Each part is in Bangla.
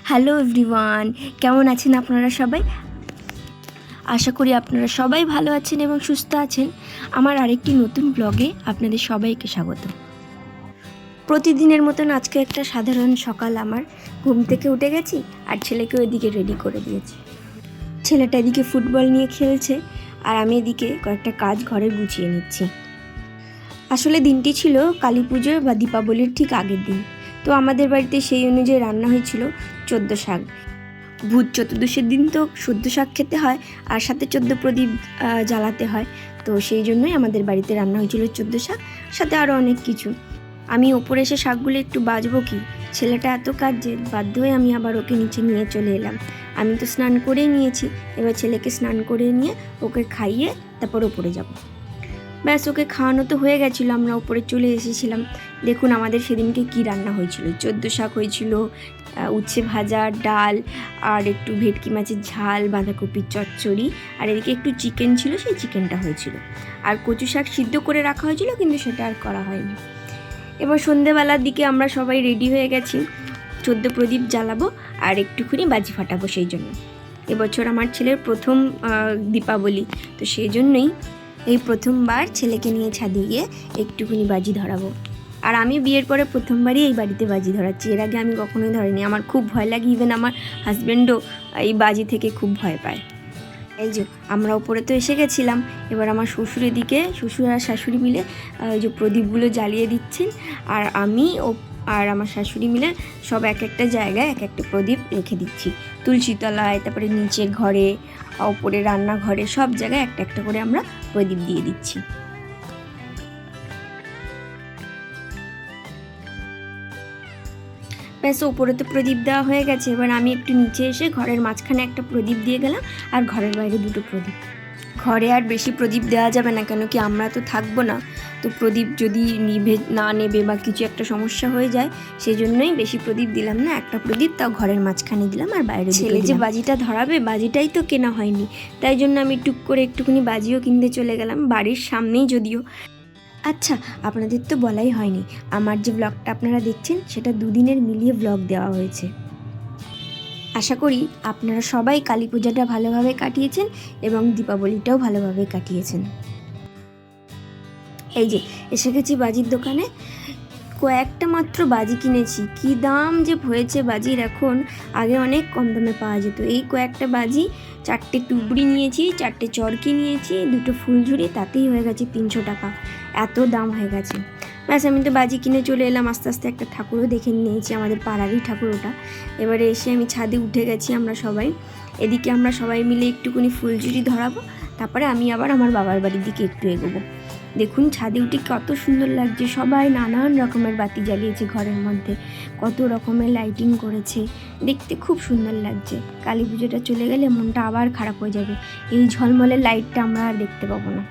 হ্যালো এভরিওয়ান, কেমন আছেন আপনারা সবাই? আশা করি আপনারা সবাই ভালো আছেন এবং সুস্থ আছেন। আমার আরেকটি নতুন ব্লগে আপনাদের সবাইকে স্বাগত। প্রতিদিনের মতন আজকে একটা সাধারণ সকাল। আমার ঘুম থেকে উঠে গেছি আর ছেলেকেও এদিকে রেডি করে দিয়েছি। ছেলেটা এদিকে ফুটবল নিয়ে খেলছে আর আমি এদিকে কয়েকটা কাজ ঘরে গুছিয়ে নিচ্ছি। আসলে দিনটি ছিল কালী পুজো বা দীপাবলির ঠিক আগের দিন। তো আমাদের বাড়িতে সেই অনুযায়ী রান্না হয়েছিল 14 শাক। ভূত চতুর্দশীর দিন তো শুদ্ধ শাক খেতে হয় আর সাথে 14 প্রদীপ জ্বালাতে হয়। তো সেই জন্যই আমাদের বাড়িতে রান্না হয়েছিল 14 শাক, সাথে আরও অনেক কিছু। আমি ওপরে এসে শাকগুলো একটু বাজবো কি, ছেলেটা এত কাজে বাধ্য হয়ে আমি আবার ওকে নিচে নিয়ে চলে এলাম। আমি তো স্নান করেই নিয়েছি, এবার ছেলেকে স্নান করে নিয়ে ওকে খাইয়ে তারপর ওপরে যাব। ব্যাস, ওকে খাওয়ানো তো হয়ে গেছিলো, আমরা উপরে চলে এসেছিলাম। দেখুন আমাদের সেদিনকে কি রান্না হয়েছিল। 14 শাক হয়েছিল, উচ্ছে ভাজা, ডাল, আর একটু ভেটকি মাছের ঝাল, বাঁধাকপির চচ্চড়ি, আর এদিকে একটু চিকেন ছিল, সেই চিকেনটা হয়েছিল। আর কচু শাক সিদ্ধ করে রাখা হয়েছিল, কিন্তু সেটা আর করা হয়নি। এবার সন্ধেবেলার দিকে আমরা সবাই রেডি হয়ে গেছি, 14 প্রদীপ জ্বালাবো আর একটুখানি বাজি ফাটাবো। সেই জন্য এবছর আমার ছেলের প্রথম দীপাবলি, তো সেই জন্যই এই প্রথমবার ছেলেকে নিয়ে ছাদে গিয়ে একটুখানি বাজি ধরাবো। আর আমি বিয়ের পরে প্রথমবারই এই বাড়িতে বাজি ধরাচ্ছি, এর আগে আমি কখনোই ধরিনি। আমার খুব ভয় লাগে, ইভেন আমার হাজব্যান্ডও এই বাজি থেকে খুব ভয় পায়। এই যে আমরা উপরে তো এসে গেছিলাম, এবার আমার শ্বশুর এদিকে, শ্বশুর আর শাশুড়ি মিলে ওই যে প্রদীপগুলো জ্বালিয়ে দিচ্ছেন, আর আমি আর আমার শাশুড়ি মিলে সব এক একটা জায়গায় এক একটা প্রদীপ রেখে দিচ্ছি। তুলসী তলায়, তারপরে নিচের ঘরে, ওপরে রান্নাঘরে, সব জায়গায় একটা একটা করে আমরা প্রদীপ দিয়ে দিচ্ছি। ব্যাস, ওপরে তো প্রদীপ দেওয়া হয়ে গেছে। এবার আমি একটু নিচে এসে ঘরের মাঝখানে একটা প্রদীপ দিয়ে গেলাম, আর ঘরের বাইরে 2টো প্রদীপ। ঘরে আর বেশি প্রদীপ দেওয়া যাবে না, কেন কি আমরা তো থাকবো না, তো প্রদীপ যদি নেবে বা কিছু একটা সমস্যা হয়ে যায়, সেই জন্যই বেশি প্রদীপ দিলাম না। একটা প্রদীপ তাও ঘরের মাঝখানে দিলাম, আর বাইরে ছেলে যে বাজিটা ধরাবে, বাজিটাই তো কেনা হয়নি, তাই জন্য আমি টুক করে একটুখানি বাজিও কিনতে চলে গেলাম, বাড়ির সামনেই যদিও। আচ্ছা, আপনাদের তো বলাই হয়নি, আমার যে ব্লগটা আপনারা দেখছেন সেটা 2 দিনের মিলিয়ে ব্লগ দেওয়া হয়েছে। আশা করি আপনারা সবাই কালী পূজাটা ভালোভাবে কাটিয়েছেন এবং দীপাবলিটাও ভালোভাবে কাটিয়েছেন। এই যে এসে গেছি বাজির দোকানে, কয়েকটা মাত্র বাজি কিনেছি। কি দাম যে হয়েছে বাজির এখন, আগে অনেক কম দামে পাওয়া যেত। এই কয়েকটা বাজি, 4টে তুবড়ি নিয়েছি, 4টে চরকি নিয়েছি, 2টো ফুলঝুরি, তাতেই হয়ে গেছে 300 টাকা। এত দাম হয়ে গেছে। ব্যাস, আমি তো বাজি কিনে চলে এলাম। আস্তে আস্তে একটা ঠাকুরও দেখে নিয়েছি, আমাদের পাড়ারই ঠাকুর ওটা। এবারে এসে আমি ছাদে উঠে গেছি আমরা সবাই। এদিকে আমরা সবাই মিলে একটুখানি ফুলঝুরি ধরাবো, তারপরে আমি আবার আমার বাবার বাড়ির দিকে একটু এগোবো। দেখুন ছাদে উঠে কত সুন্দর লাগছে, সবাই নানান রকমের বাতি জ্বালিয়েছে ঘরের মধ্যে, কত রকমের লাইটিং করেছে, দেখতে খুব সুন্দর লাগছে। কালী পুজোটা চলে গেলে মনটা আবার খারাপ হয়ে যাবে, এই ঝলমলে লাইটটা আমরা আর দেখতে পাবো না।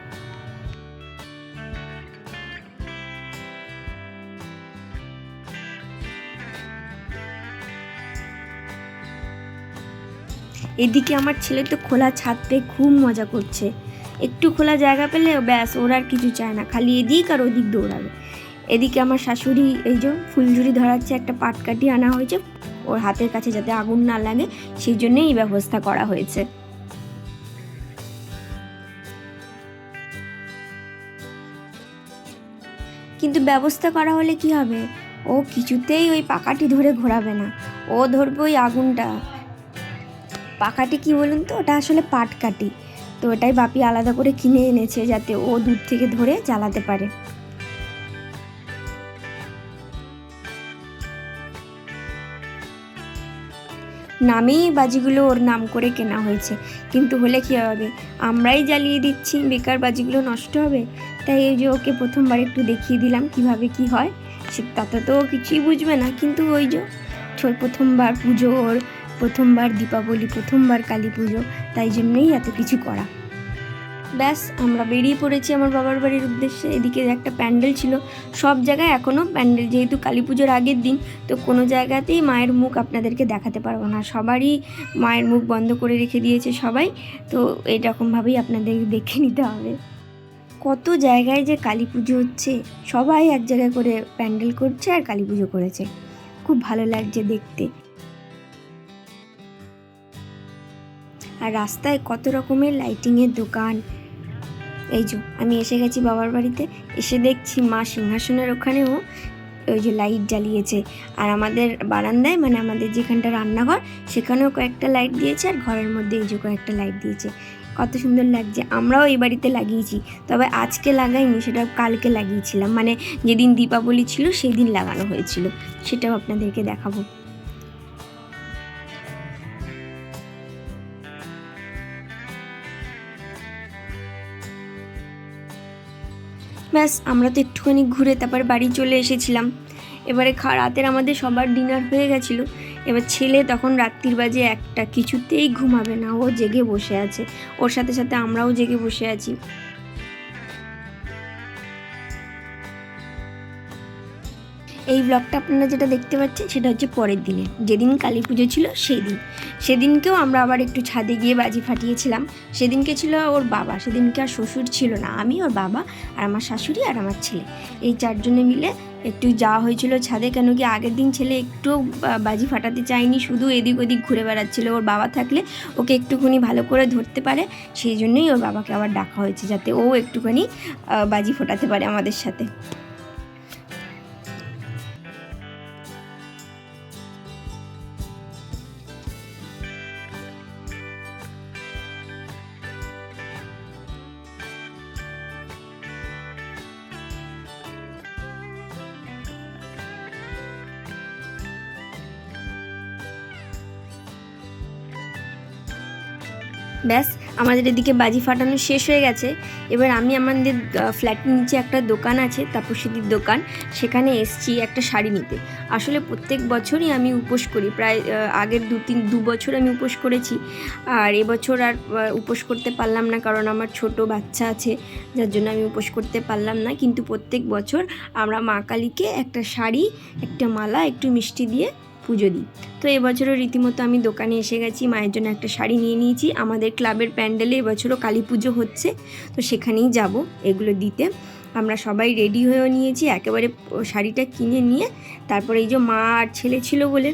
এদিকে আমার ছেলে তো খোলা ছাদ পেয়ে খুব মজা করছে। একটু খোলা জায়গা পেলে ব্যাস, ওর আর কিছু চায় না, খালি এদিক আর ওদিক দৌড়াবে। এদিকে আমার শাশুড়ি এই যে ফুলঝুরি ধরাচ্ছে, একটা পাটকাঠি আনা হয়েছে ওর হাতের কাছে যাতে আগুন না লাগে, সেই জন্যই এই ব্যবস্থা করা হয়েছে। কিন্তু ব্যবস্থা করা হলে কি হবে, ও কিছুতেই ওই পাকাটি ধরে ঘোরাবে না, ও ধরবে ওই আগুনটা। পাকাটি কি বলুন তো, ওটা আসলে পাটকাঠি, তো ওটাই বাপি আলাদা করে কিনে এনেছে যাতে ও দূর থেকে ধরে জ্বালাতে পারে। নামেই বাজিগুলো ওর নাম করে কেনা হয়েছে, কিন্তু হলে কী হবে, আমরাই জ্বালিয়ে দিচ্ছি, বেকার বাজিগুলো নষ্ট হবে। তাই এই যে ওকে প্রথমবার একটু দেখিয়ে দিলাম কিভাবে কি হয়। সে তাতে তো কিছুই বুঝবে না, কিন্তু ওই যে প্রথমবার পুজো ওর, প্রথমবার দীপাবলি, প্রথমবার কালী পুজো, তাই জন্যই এত কিছু করা। ব্যাস, আমরা বেরিয়ে পড়েছি আমার বাবার বাড়ির উদ্দেশ্যে। এদিকে একটা প্যান্ডেল ছিল, সব জায়গায় এখনও প্যান্ডেল, যেহেতু কালী পুজোর আগের দিন, তো কোনো জায়গাতেই মায়ের মুখ আপনাদেরকে দেখাতে পারবো না, সবারই মায়ের মুখ বন্ধ করে রেখে দিয়েছে সবাই। তো এরকমভাবেই আপনাদের দেখে নিতে হবে। কত জায়গায় যে কালী পুজো হচ্ছে, সবাই এক জায়গায় করে প্যান্ডেল করছে আর কালী পুজো করেছে, খুব ভালো লাগছে দেখতে। আর রাস্তায় কত রকমের লাইটিংয়ের দোকান। এই যে আমি এসে গেছি বাবার বাড়িতে, এসে দেখছি মা সিংহাসনের ওখানেও ওই যে লাইট জ্বালিয়েছে। আর আমাদের বারান্দায় মানে আমাদের যেখানটা রান্নাঘর সেখানেও কয়েকটা লাইট দিয়েছে, আর ঘরের মধ্যে এই যে কয়েকটা লাইট দিয়েছে। কত সুন্দর লাগছে। আমরাও এই বাড়িতে লাগিয়েছি, তবে আজকে লাগাইনি, সেটা কালকে লাগিয়েছিলাম, মানে যেদিন দীপাবলি ছিল সেই দিন লাগানো হয়েছিল, সেটাও আপনাদেরকে দেখাবো। ব্যাস আমরা তো একটুখানি ঘুরে তারপর বাড়ি চলে এসেছিলাম। এবারে রাতের আমাদের সবার ডিনার হয়ে গেছিলো। এবার ছেলে তখন রাত্রির বাজে 1টা, কিছুতেই ঘুমাবে না, ও জেগে বসে আছে, ওর সাথে সাথে আমরাও জেগে বসে আছি। এই ব্লগটা আপনারা যেটা দেখতে পাচ্ছেন সেটা হচ্ছে পরের দিনে, যেদিন কালী পুজো ছিল সেই দিন। সেদিনকেও আমরা আবার একটু ছাদে গিয়ে বাজি ফাটিয়েছিলাম। সেদিনকে ছিল ওর বাবা, সেদিনকে আর শ্বশুর ছিল না, আমি, ওর বাবা আর আমার শাশুড়ি আর আমার ছেলে, এই 4 জনে মিলে একটু যাওয়া হয়েছিল ছাদে। কেন কি আগের দিন ছেলে একটু বাজি ফাটাতে চায়নি, শুধু এদিক ওদিক ঘুরে বেড়াচ্ছিল। ওর বাবা থাকলে ওকে একটুখানি ভালো করে ধরতে পারে, সেই জন্যই ওর বাবাকে আবার ডাকা হয়েছে, যাতে ও একটুখানি বাজি ফোটাতে পারে আমাদের সাথে। ব্যাস আমাদের এদিকে বাজি ফাটানো শেষ হয়ে গেছে। এবার আমি আমাদের ফ্ল্যাটের নিচে একটা দোকান আছে, তাপসীদির দোকান, সেখানে এসছি একটা শাড়ি নিতে। আসলে প্রত্যেক বছরই আমি উপোস করি, প্রায় আগের 2 বছর আমি উপোস করেছি, আর এবছর আর উপোস করতে পারলাম না, কারণ আমার ছোট বাচ্চা আছে, যার জন্য আমি উপোস করতে পারলাম না। কিন্তু প্রত্যেক বছর আমরা মা কালীকে একটা শাড়ি, একটা মালা, একটু মিষ্টি দিয়ে পুজো দিই। তো এবছরও রীতিমতো আমি দোকানে এসে গেছি, মায়ের জন্য একটা শাড়ি নিয়ে নিয়েছি। আমাদের ক্লাবের প্যান্ডেলে এবছরও কালী পুজো হচ্ছে, তো সেখানেই যাব এগুলো দিতে। আমরা সবাই রেডি হয়েও নিয়েছি, একেবারে শাড়িটা কিনে নিয়ে তারপরে এই যে মা আর ছেলে ছিল বলে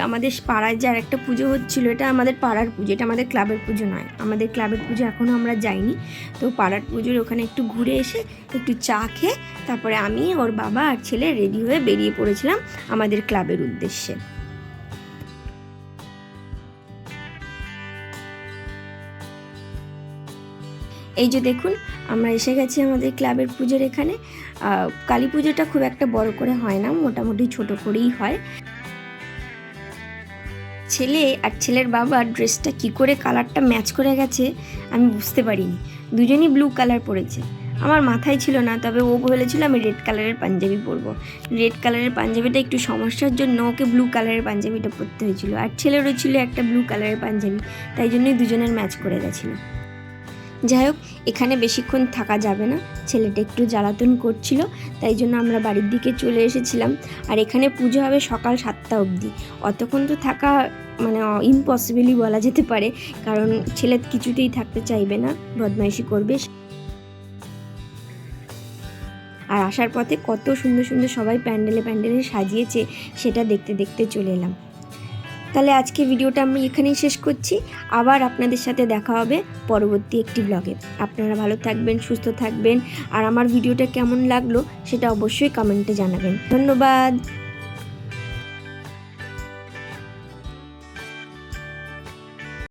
আমাদের পাড়ায় যে আরেকটা পুজো হচ্ছিলো, এটা আমাদের পাড়ার পুজো, এটা আমাদের ক্লাবের পুজো নয়। আমাদের ক্লাবের পুজো এখনও আমরা যাইনি, তো পাড়ার পুজোর ওখানে একটু ঘুরে এসে একটু চা খেয়ে তারপরে আমি, ওর বাবা আর ছেলে রেডি হয়ে বেরিয়ে পড়েছিলাম আমাদের ক্লাবের উদ্দেশ্যে। এই যে দেখুন আমরা এসে গেছি আমাদের ক্লাবের পুজোর এখানে। কালী পুজোটা খুব একটা বড় করে হয় না, মোটামুটি ছোট করেই হয়। ছেলে আর ছেলের বাবার ড্রেসটা কি করে কালারটা ম্যাচ করে গেছে আমি বুঝতে পারিনি, দুজনই ব্লু কালার পরেছে। আমার মাথায় ছিল না, তবে ও বলেছিল আমি রেড কালারের পাঞ্জাবি পরবো। রেড কালারের পাঞ্জাবিটা একটু সমস্যার জন্য ওকে ব্লু কালারের পাঞ্জাবিটা পরতে হয়েছিল, আর ছেলেরও ছিল একটা ব্লু কালারের পাঞ্জাবি, তাই জন্যই দুজনের ম্যাচ করে গেছিলো। যাই হোক, এখানে বেশিক্ষণ থাকা যাবে না, ছেলেটা একটু জ্বালাতন করছিল, তাই জন্য আমরা বাড়ির দিকে চলে এসেছিলাম। আর এখানে পুজো হবে সকাল 7টা অবধি, অতক্ষণ তো থাকা মানে ইম্পসিবলই বলা যেতে পারে, কারণ ছেলে কিছুতেই থাকতে চাইবে না, বদমাইশি করবে। আর আসার পথে কত সুন্দর সুন্দর সবাই প্যান্ডেলে প্যান্ডেলে সাজিয়েছে, সেটা দেখতে দেখতে চলে এলাম। তাহলে আজকে ভিডিওটা আমি এখানেই শেষ করছি, আবার আপনাদের সাথে দেখা হবে পরবর্তী একটি ব্লগে। আপনারা ভালো থাকবেন, সুস্থ থাকবেন, আর আমার ভিডিওটা কেমন লাগলো সেটা অবশ্যই কমেন্টে জানাবেন। ধন্যবাদ।